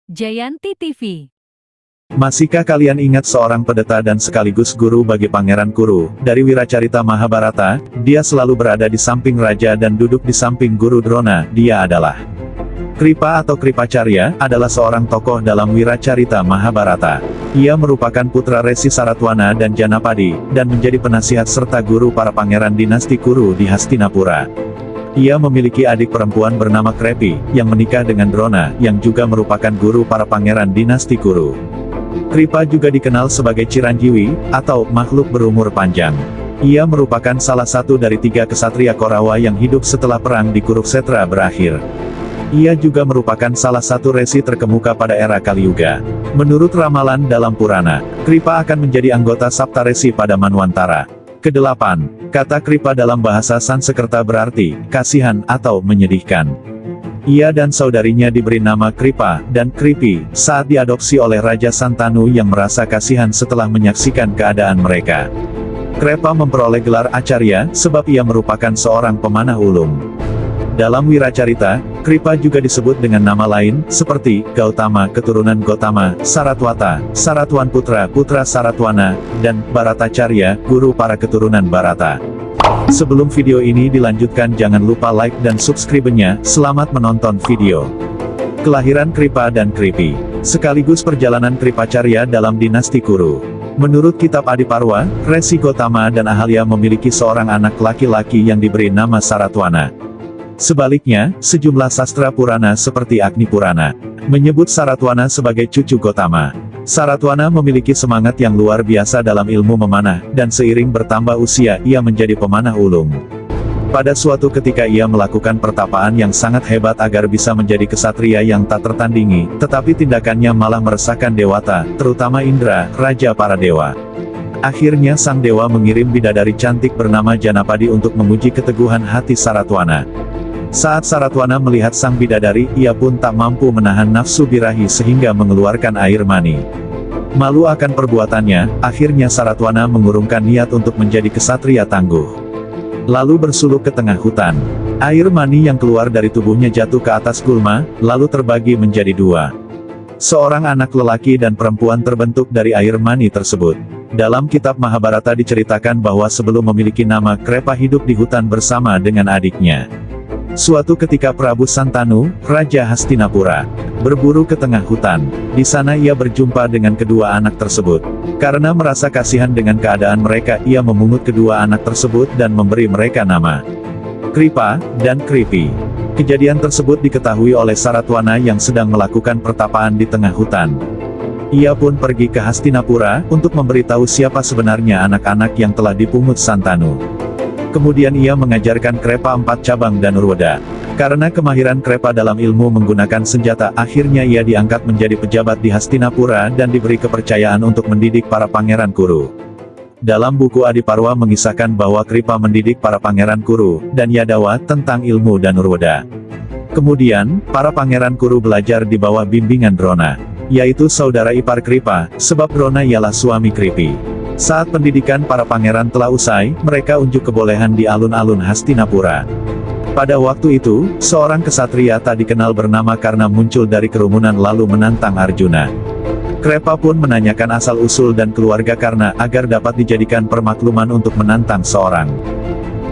Jayanti TV. Masihkah kalian ingat seorang pendeta dan sekaligus guru bagi Pangeran Kuru, dari Wiracarita Mahabharata? Dia selalu berada di samping raja dan duduk di samping guru Drona. Dia adalah Kripa atau Kripacarya, adalah seorang tokoh dalam Wiracarita Mahabharata. Ia merupakan putra Resi Saratwana dan Janapadi, dan menjadi penasihat serta guru para pangeran dinasti Kuru di Hastinapura. Ia memiliki adik perempuan bernama Krepi, yang menikah dengan Drona, yang juga merupakan guru para pangeran dinasti Kuru. Kripa juga dikenal sebagai Ciranjiwi, atau makhluk berumur panjang. Ia merupakan salah satu dari 3 kesatria Korawa yang hidup setelah perang di Kuruksetra berakhir. Ia juga merupakan salah satu resi terkemuka pada era Kaliyuga. Menurut ramalan dalam Purana, Kripa akan menjadi anggota Saptaresi pada Manwantara. Kedelapan, kata Kripa dalam bahasa Sanskerta berarti kasihan atau menyedihkan. Ia dan saudarinya diberi nama Kripa dan Kripi saat diadopsi oleh Raja Santanu yang merasa kasihan setelah menyaksikan keadaan mereka. Kripa memperoleh gelar Acarya sebab ia merupakan seorang pemanah ulung. Dalam Wiracarita, Kripa juga disebut dengan nama lain, seperti Gautama keturunan Gotama, Saratwata, Saratwan putra Saratwana, dan Baratacarya, guru para keturunan Barata. Sebelum video ini dilanjutkan jangan lupa like dan subscribe-nya. Selamat menonton video. Kelahiran Kripa dan Kripi, sekaligus perjalanan Kripacarya dalam dinasti Kuru. Menurut kitab Adiparwa, Resi Gotama dan Ahalya memiliki seorang anak laki-laki yang diberi nama Saratwana. Sebaliknya, sejumlah sastra Purana seperti Agni Purana menyebut Saratwana sebagai cucu Gotama. Saratwana memiliki semangat yang luar biasa dalam ilmu memanah, dan seiring bertambah usia, ia menjadi pemanah ulung. Pada suatu ketika ia melakukan pertapaan yang sangat hebat agar bisa menjadi kesatria yang tak tertandingi, tetapi tindakannya malah meresahkan dewata, terutama Indra, raja para dewa. Akhirnya sang dewa mengirim bidadari cantik bernama Janapadi untuk menguji keteguhan hati Saratwana. Saat Saratwana melihat sang bidadari, ia pun tak mampu menahan nafsu birahi sehingga mengeluarkan air mani. Malu akan perbuatannya, akhirnya Saratwana mengurungkan niat untuk menjadi kesatria tangguh. Lalu bersuluk ke tengah hutan. Air mani yang keluar dari tubuhnya jatuh ke atas gulma, lalu terbagi menjadi 2. Seorang anak lelaki dan perempuan terbentuk dari air mani tersebut. Dalam kitab Mahabharata diceritakan bahwa sebelum memiliki nama, Kripa hidup di hutan bersama dengan adiknya. Suatu ketika Prabu Santanu, Raja Hastinapura, berburu ke tengah hutan. Di sana ia berjumpa dengan kedua anak tersebut. Karena merasa kasihan dengan keadaan mereka, ia memungut kedua anak tersebut dan memberi mereka nama Kripa dan Kripi. Kejadian tersebut diketahui oleh Saratwana yang sedang melakukan pertapaan di tengah hutan. Ia pun pergi ke Hastinapura untuk memberitahu siapa sebenarnya anak-anak yang telah dipungut Santanu. Kemudian ia mengajarkan Kripa 4 cabang Danurwada. Karena kemahiran Kripa dalam ilmu menggunakan senjata, akhirnya ia diangkat menjadi pejabat di Hastinapura dan diberi kepercayaan untuk mendidik para pangeran Kuru. Dalam buku Adiparwa mengisahkan bahwa Kripa mendidik para pangeran Kuru dan Yadawa tentang ilmu Danurwada. Kemudian, para pangeran Kuru belajar di bawah bimbingan Drona, yaitu saudara ipar Kripa, sebab Drona ialah suami Kripi. Saat pendidikan para pangeran telah usai, mereka unjuk kebolehan di alun-alun Hastinapura. Pada waktu itu, seorang kesatria tak dikenal bernama Karna muncul dari kerumunan lalu menantang Arjuna. Kripa pun menanyakan asal-usul dan keluarga Karna agar dapat dijadikan permakluman untuk menantang seorang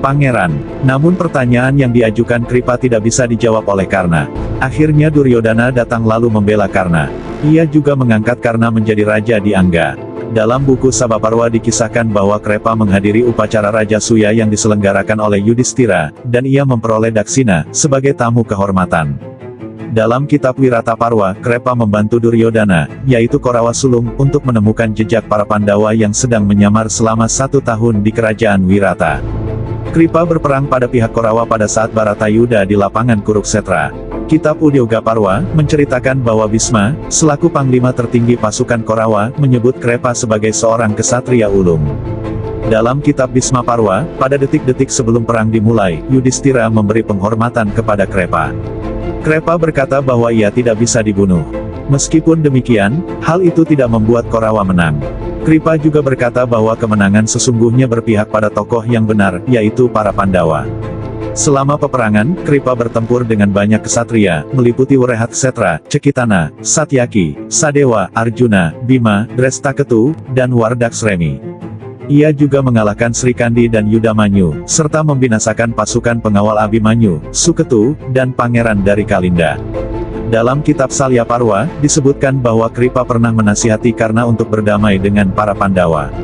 pangeran. Namun pertanyaan yang diajukan Kripa tidak bisa dijawab oleh Karna. Akhirnya Duryodana datang lalu membela Karna. Ia juga mengangkat Karna menjadi raja di Angga. Dalam buku Sabaparwa dikisahkan bahwa Kripa menghadiri upacara Raja Suya yang diselenggarakan oleh Yudhistira, dan ia memperoleh daksina sebagai tamu kehormatan. Dalam kitab Wirataparwa, Kripa membantu Duryodana, yaitu Korawa Sulung, untuk menemukan jejak para Pandawa yang sedang menyamar selama 1 tahun di kerajaan Wirata. Kripa berperang pada pihak Korawa pada saat Baratayuda di lapangan Kuruksetra. Kitab Udyogaparwa menceritakan bahwa Bisma, selaku panglima tertinggi pasukan Korawa, menyebut Kripa sebagai seorang kesatria ulung. Dalam kitab Bisma Parwa, pada detik-detik sebelum perang dimulai, Yudhistira memberi penghormatan kepada Kripa. Kripa berkata bahwa ia tidak bisa dibunuh. Meskipun demikian, hal itu tidak membuat Korawa menang. Kripa juga berkata bahwa kemenangan sesungguhnya berpihak pada tokoh yang benar, yaitu para Pandawa. Selama peperangan, Kripa bertempur dengan banyak kesatria, meliputi Wrehatksetra, Cekitana, Satyaki, Sadewa, Arjuna, Bima, Drestaketu, dan Wardaksremi. Ia juga mengalahkan Srikandi dan Yudamanyu, serta membinasakan pasukan pengawal Abimanyu, Suketu, dan pangeran dari Kalinda. Dalam kitab Salyaparwa, disebutkan bahwa Kripa pernah menasihati Karna untuk berdamai dengan para Pandawa.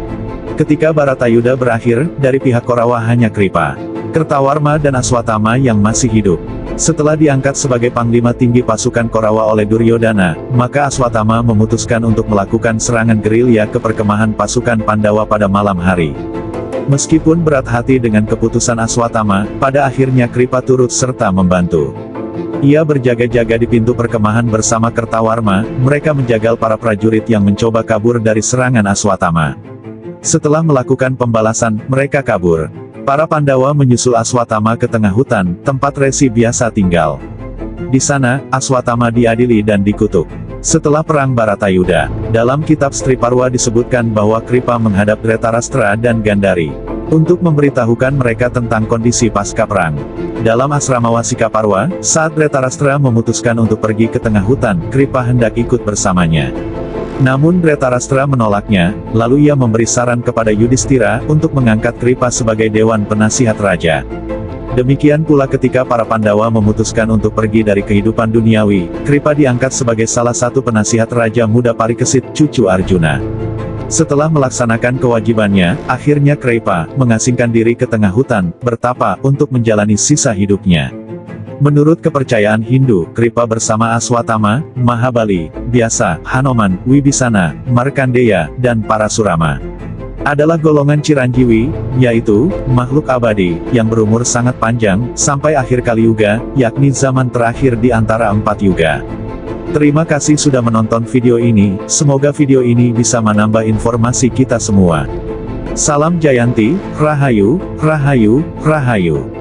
Ketika Baratayuda berakhir, dari pihak Korawa hanya Kripa, Kertawarma dan Aswatama yang masih hidup. Setelah diangkat sebagai panglima tinggi pasukan Korawa oleh Duryodana, maka Aswatama memutuskan untuk melakukan serangan gerilya ke perkemahan pasukan Pandawa pada malam hari. Meskipun berat hati dengan keputusan Aswatama, pada akhirnya Kripa turut serta membantu. Ia berjaga-jaga di pintu perkemahan bersama Kertawarma, mereka menjagal para prajurit yang mencoba kabur dari serangan Aswatama. Setelah melakukan pembalasan, mereka kabur. Para Pandawa menyusul Aswatama ke tengah hutan, tempat Resi biasa tinggal. Di sana, Aswatama diadili dan dikutuk. Setelah perang Baratayuda, dalam kitab Striparwa disebutkan bahwa Kripa menghadap Dhritarashtra dan Gandhari untuk memberitahukan mereka tentang kondisi pasca perang. Dalam asrama Wasikaparwa, saat Dhritarashtra memutuskan untuk pergi ke tengah hutan, Kripa hendak ikut bersamanya. Namun Dhritarashtra menolaknya, lalu ia memberi saran kepada Yudhistira untuk mengangkat Kripa sebagai Dewan Penasihat Raja. Demikian pula ketika para Pandawa memutuskan untuk pergi dari kehidupan duniawi, Kripa diangkat sebagai salah satu penasihat Raja Muda Parikesit, cucu Arjuna. Setelah melaksanakan kewajibannya, akhirnya Kripa mengasingkan diri ke tengah hutan, bertapa untuk menjalani sisa hidupnya. Menurut kepercayaan Hindu, Kripa bersama Aswatama, Mahabali, Vyasa, Hanuman, Wibisana, Markandeya, dan Parasurama adalah golongan Ciranjiwi, yaitu makhluk abadi yang berumur sangat panjang sampai akhir Kali Yuga, yakni zaman terakhir di antara 4 yuga. Terima kasih sudah menonton video ini, semoga video ini bisa menambah informasi kita semua. Salam Jayanti, Rahayu, Rahayu, Rahayu.